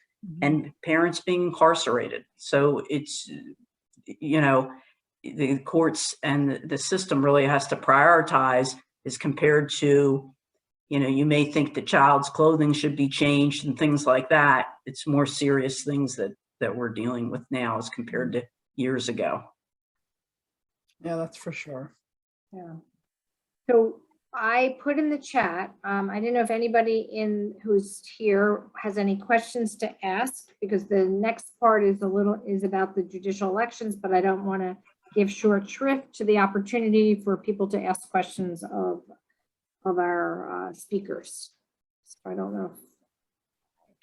and parents being incarcerated. So it's, you know, the courts and the system really has to prioritize as compared to, you know, you may think the child's clothing should be changed and things like that. It's more serious things that we're dealing with now as compared to years ago. Yeah, that's for sure. Yeah. So I put in the chat, I didn't know if anybody who's here has any questions to ask, because the next part is about the judicial elections, but I don't want to give short shrift to the opportunity for people to ask questions of our speakers. So I don't know.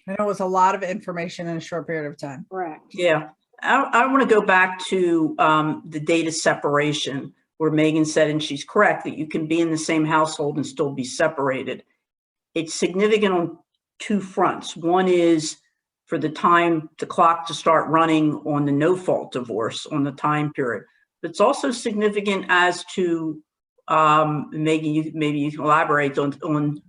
I know it was a lot of information in a short period of time. Correct. Yeah, I want to go back to the data separation, where Megan said, and she's correct, that you can be in the same household and still be separated. It's significant on 2 fronts. One is for the clock to start running on the no-fault divorce on the time period. But it's also significant as to, Megan, maybe you can elaborate on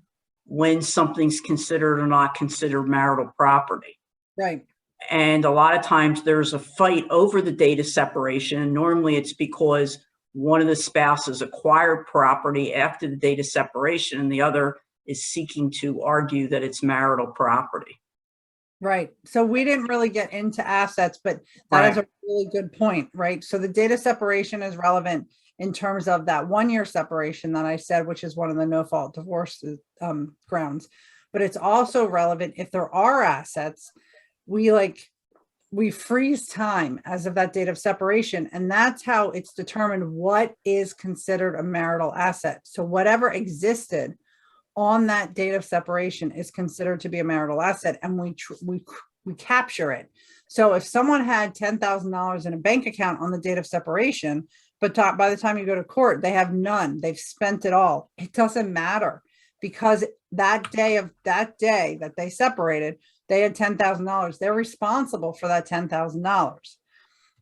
when something's considered or not considered marital property. Right. And a lot of times there's a fight over the data separation. Normally it's because one of the spouses acquired property after the data separation and the other is seeking to argue that it's marital property. Right. So we didn't really get into assets, but that is a really good point, right? So the data separation is relevant in terms of that 1-year separation that I said, which is one of the no-fault divorce grounds. But it's also relevant if there are assets, we freeze time as of that date of separation. And that's how it's determined what is considered a marital asset. So whatever existed on that date of separation is considered to be a marital asset, and we capture it. So if someone had $10,000 in a bank account on the date of separation, but by the time you go to court, they have none, they've spent it all, it doesn't matter, because that day that they separated, they had $10,000. They're responsible for that $10,000.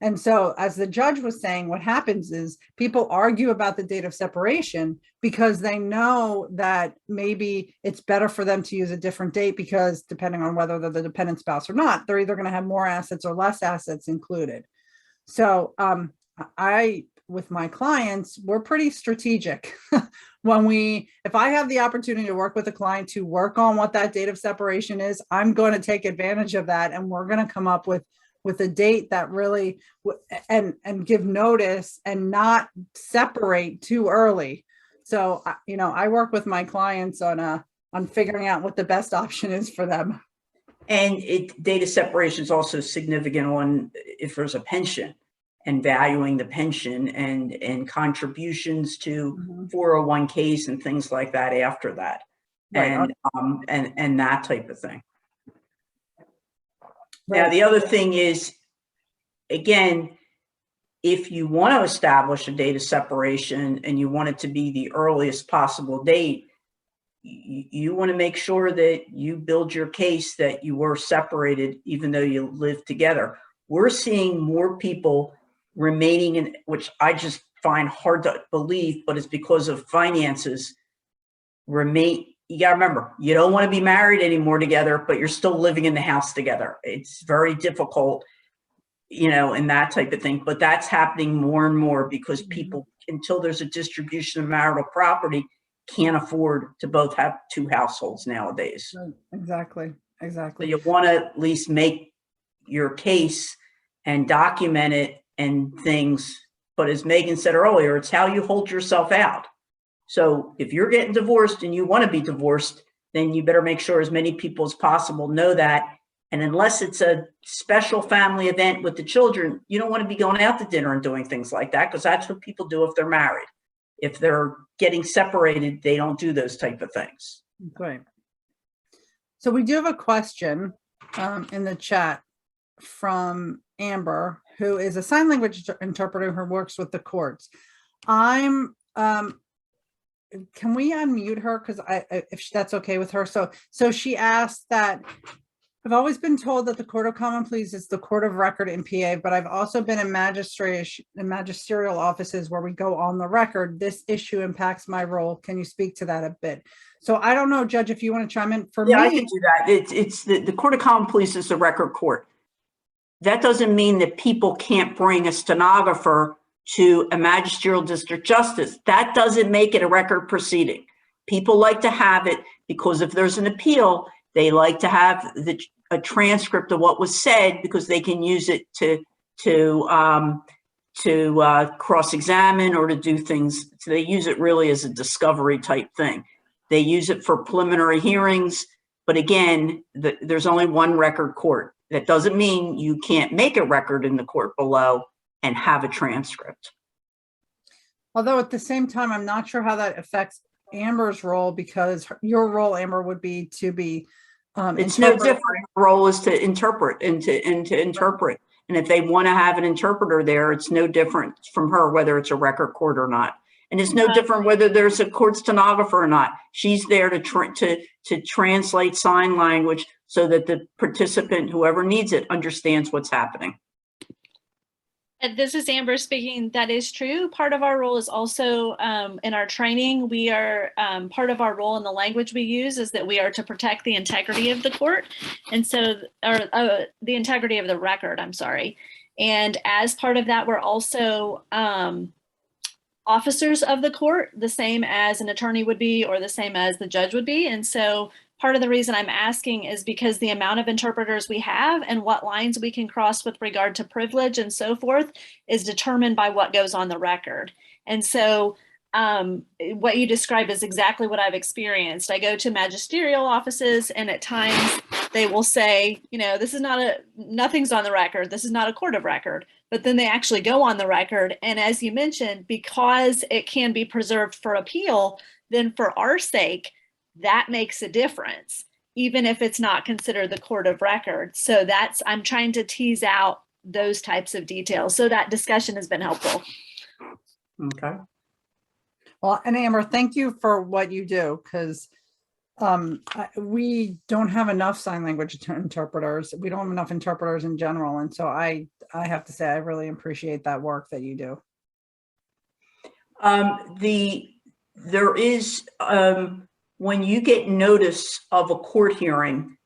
And so, as the judge was saying, what happens is people argue about the date of separation because they know that maybe it's better for them to use a different date, because depending on whether they're the dependent spouse or not, they're either going to have more assets or less assets included. So with my clients, we're pretty strategic. If I have the opportunity to work with a client to work on what that date of separation is, I'm going to take advantage of that. And we're going to come up with a date that really, and give notice and not separate too early. So, I work with my clients on figuring out what the best option is for them. And data separation is also significant on if there's a pension and valuing the pension and contributions to 401ks and things like that after that. Right. And that type of thing. Right. Now, the other thing is, again, if you want to establish a date of separation and you want it to be the earliest possible date, you want to make sure that you build your case that you were separated even though you lived together. We're seeing more people remaining in, which I just find hard to believe, but it's because of finances. You got to remember, you don't want to be married anymore together, but you're still living in the house together. It's very difficult, and that type of thing. But that's happening more and more because people, until there's a distribution of marital property, can't afford to both have 2 households nowadays. Exactly. So you want to at least make your case and document it and things But as Megan said earlier, it's how you hold yourself out. So if you're getting divorced and you want to be divorced, then you better make sure as many people as possible know that. And unless it's a special family event with the children, you don't want to be going out to dinner and doing things like that, because that's what people do if they're married. If they're getting separated, they don't do those type of things. Great. So we do have a question in the chat from Amber, who is a sign language interpreter who works with the courts. Can we unmute her? Because if that's okay with her. So she asked that, I've always been told that the Court of Common Pleas is the court of record in PA, but I've also been in magisterial offices where we go on the record. This issue impacts my role. Can you speak to that a bit? So I don't know, Judge, if you want to chime in. For me, I can do that. It's the Court of Common Pleas is the record court. That doesn't mean that people can't bring a stenographer to a magisterial district justice. That doesn't make it a record proceeding. People like to have it because if there's an appeal, they like to have a transcript of what was said because they can use it to cross-examine or to do things. So they use it really as a discovery type thing. They use it for preliminary hearings, but again, there's only one record court. That doesn't mean you can't make a record in the court below and have a transcript. Although at the same time, I'm not sure how that affects Amber's role, because your role, Amber, would be to be it's no different. Her role is to interpret and to interpret. And if they want to have an interpreter there, it's no different from her, whether it's a record court or not. And it's no different whether there's a court stenographer or not. She's there to translate sign language so that the participant, whoever needs it, understands what's happening. This is Amber speaking. That is true. Part of our role is also in our training. We are part of our role in the language we use is that we are to protect the integrity of the court. And so, or the integrity of the record, I'm sorry. And as part of that, we're also officers of the court, the same as an attorney would be or the same as the judge would be. And so part of the reason I'm asking is because the amount of interpreters we have and what lines we can cross with regard to privilege and so forth is determined by what goes on the record. And so what you described is exactly what I've experienced. I go to magisterial offices and at times they will say, you know, this is nothing's on the record. This is not a court of record. But then they actually go on the record. And as you mentioned, because it can be preserved for appeal, then for our sake, that makes a difference, even if it's not considered the court of record. So I'm trying to tease out those types of details. So that discussion has been helpful. Okay. Well, and Amber, thank you for what you do, because we don't have enough sign language interpreters. We don't have enough interpreters in general. And so I have to say, I really appreciate that work that you do. There is, when you get notice of a court hearing,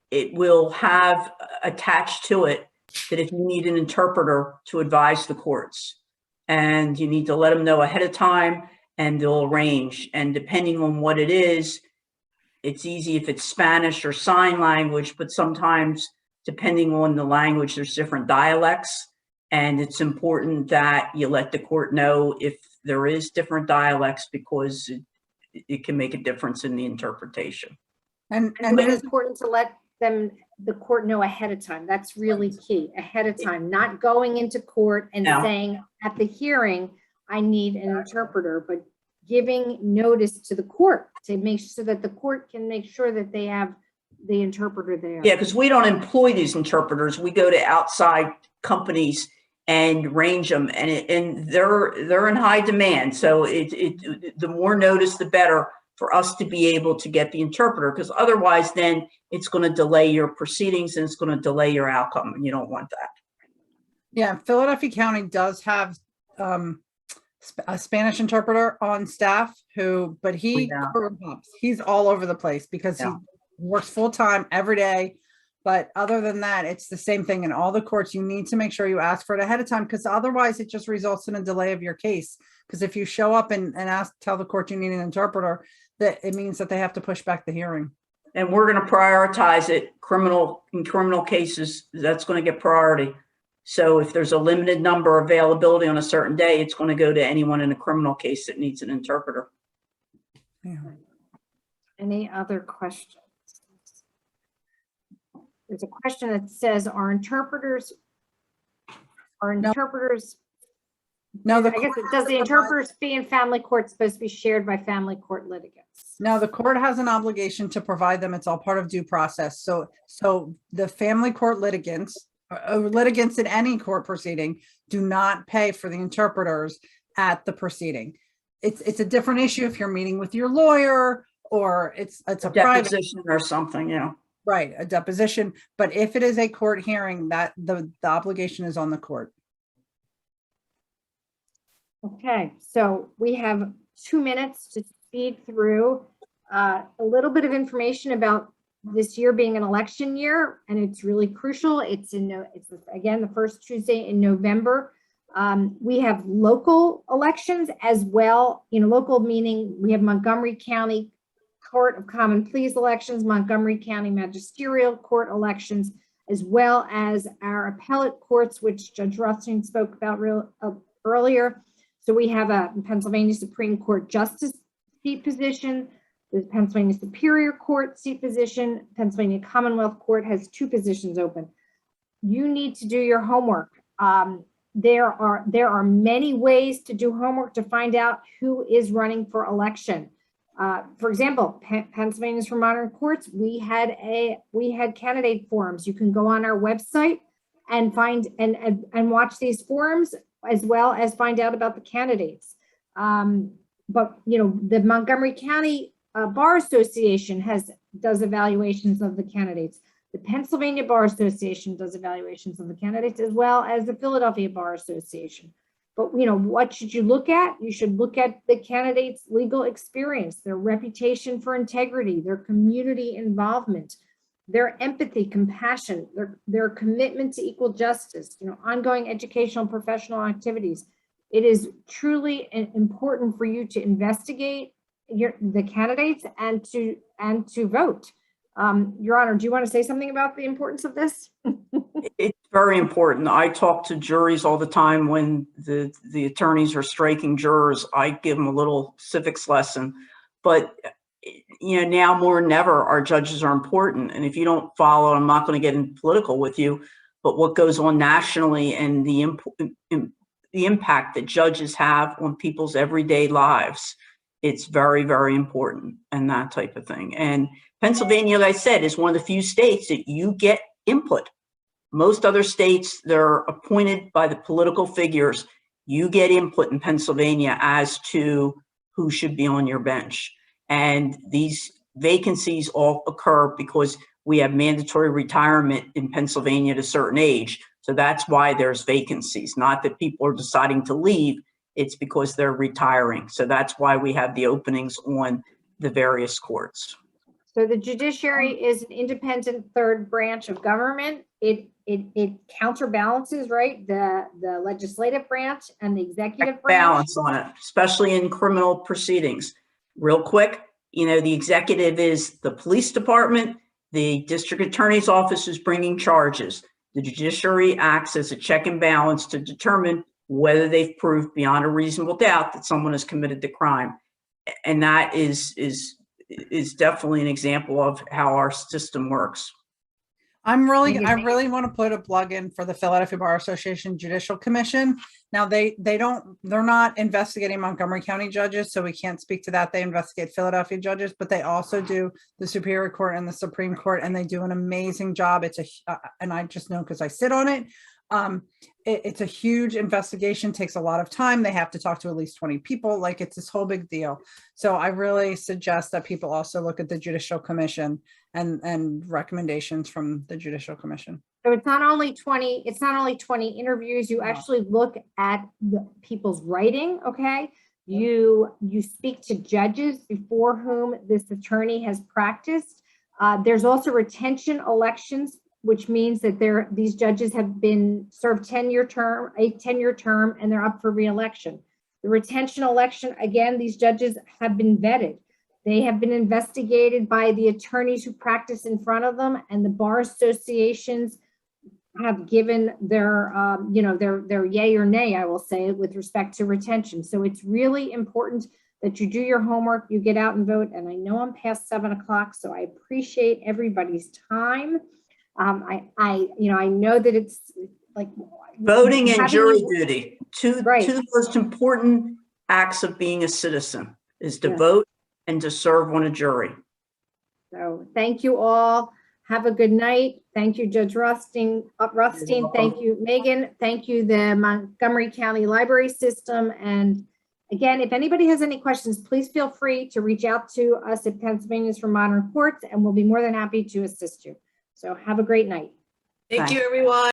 it will have attached to it that if you need an interpreter to advise the courts, and you need to let them know ahead of time and they'll arrange. And depending on what it is, it's easy if it's Spanish or sign language, but sometimes depending on the language, there's different dialects. And it's important that you let the court know if there is different dialects, because it can make a difference in the interpretation. And it is important to let the court know ahead of time. That's really key, ahead of time, not going into court and saying at the hearing, I need an interpreter, but giving notice to the court to make sure that the court can make sure that they have the interpreter there. Yeah, because we don't employ these interpreters. We go to outside companies and range them, and they're in high demand. So the more notice, the better for us to be able to get the interpreter, because otherwise then it's going to delay your proceedings and it's going to delay your outcome, and you don't want that. Yeah, Philadelphia County does have a Spanish interpreter on staff but he's all over the place because he works full-time every day. But other than that, it's the same thing in all the courts. You need to make sure you ask for it ahead of time, because otherwise it just results in a delay of your case. Because if you show up and tell the court you need an interpreter, that it means that they have to push back the hearing. And we're going to prioritize it. In criminal cases, that's going to get priority. So if there's a limited number availability on a certain day, it's going to go to anyone in a criminal case that needs an interpreter. Yeah. Any other questions? There's a question that says, are interpreters No, I guess it does the interpreter's fee in family court supposed to be shared by family court litigants? No, the court has an obligation to provide them. It's all part of due process. So the family court litigants, litigants in any court proceeding, do not pay for the interpreters at the proceeding. It's a different issue if you're meeting with your lawyer or it's a private, Deposition or something, yeah. right, a deposition. But if it is a court hearing, that the obligation is on the court. Okay, so we have 2 minutes to speed through a little bit of information about this year being an election year, and it's really crucial. It's again the first Tuesday in November. We have local elections as well. Local meaning we have Montgomery County Court of Common Pleas elections, Montgomery County Magisterial Court elections, as well as our appellate courts, which Judge Rothstein spoke about earlier. So we have a Pennsylvania Supreme Court Justice seat position, the Pennsylvania Superior Court seat position, Pennsylvania Commonwealth Court has 2 positions open. You need to do your homework. There are many ways to do homework to find out who is running for election. For example, Pennsylvanians for Modern Courts, we had candidate forums. You can go on our website and find and watch these forums, as well as find out about the candidates. But the Montgomery County Bar Association does evaluations of the candidates. The Pennsylvania Bar Association does evaluations of the candidates, as well as the Philadelphia Bar Association. But what should you look at? You should look at the candidates' legal experience, their reputation for integrity, their community involvement, their empathy, compassion, their commitment to equal justice, ongoing educational and professional activities. It is truly important for you to investigate the candidates and to vote. Your Honor, do you want to say something about the importance of this? It's very important. I talk to juries all the time when the attorneys are striking jurors. I give them a little civics lesson, but now more than ever, our judges are important. And if you don't follow, I'm not going to get in political with you, but what goes on nationally and the impact that judges have on people's everyday lives, it's very, very important, and that type of thing. And Pennsylvania, like I said, is one of the few states that you get input. Most other states, they're appointed by the political figures. You get input in Pennsylvania as to who should be on your bench. And these vacancies all occur because we have mandatory retirement in Pennsylvania at a certain age. So that's why there's vacancies, not that people are deciding to leave. It's because they're retiring. So that's why we have the openings on the various courts. So the judiciary is an independent third branch of government. It counterbalances, right, the legislative branch and the executive branch. Balance on it, especially in criminal proceedings. Real quick, the executive is the police department. The district attorney's office is bringing charges. The judiciary acts as a check and balance to determine whether they've proved beyond a reasonable doubt that someone has committed the crime. And that is definitely an example of how our system works. I really want to put a plug in for the Philadelphia Bar Association Judicial Commission. Now they're not investigating Montgomery County judges, so we can't speak to that. They investigate Philadelphia judges, but they also do the Superior Court and the Supreme Court, and they do an amazing job. And I just know because I sit on it. It's a huge investigation, takes a lot of time. They have to talk to at least 20 people. Like, it's this whole big deal. So I really suggest that people also look at the Judicial Commission and recommendations from the Judicial Commission. So it's not only 20 interviews. You actually look at the people's writing. Okay. You speak to judges before whom this attorney has practiced. There's also retention elections, which means that these judges have been served a 10-year term, and they're up for re-election. The retention election, again, these judges have been vetted. They have been investigated by the attorneys who practice in front of them, and the bar associations have given their, their yay or nay, I will say, with respect to retention. So it's really important that you do your homework, you get out and vote. And I know I'm past 7 o'clock, so I appreciate everybody's time. I know that it's like Voting and having jury you- duty, two Right. most important acts of being a citizen is to Yes. vote and to serve on a jury. So thank you all. Have a good night. Thank you, Judge Rothstein. Thank you, Megan. Thank you, the Montgomery County Library System. And again, if anybody has any questions, please feel free to reach out to us at Pennsylvanians for Modern Courts, and we'll be more than happy to assist you. So have a great night. Thank you, everyone.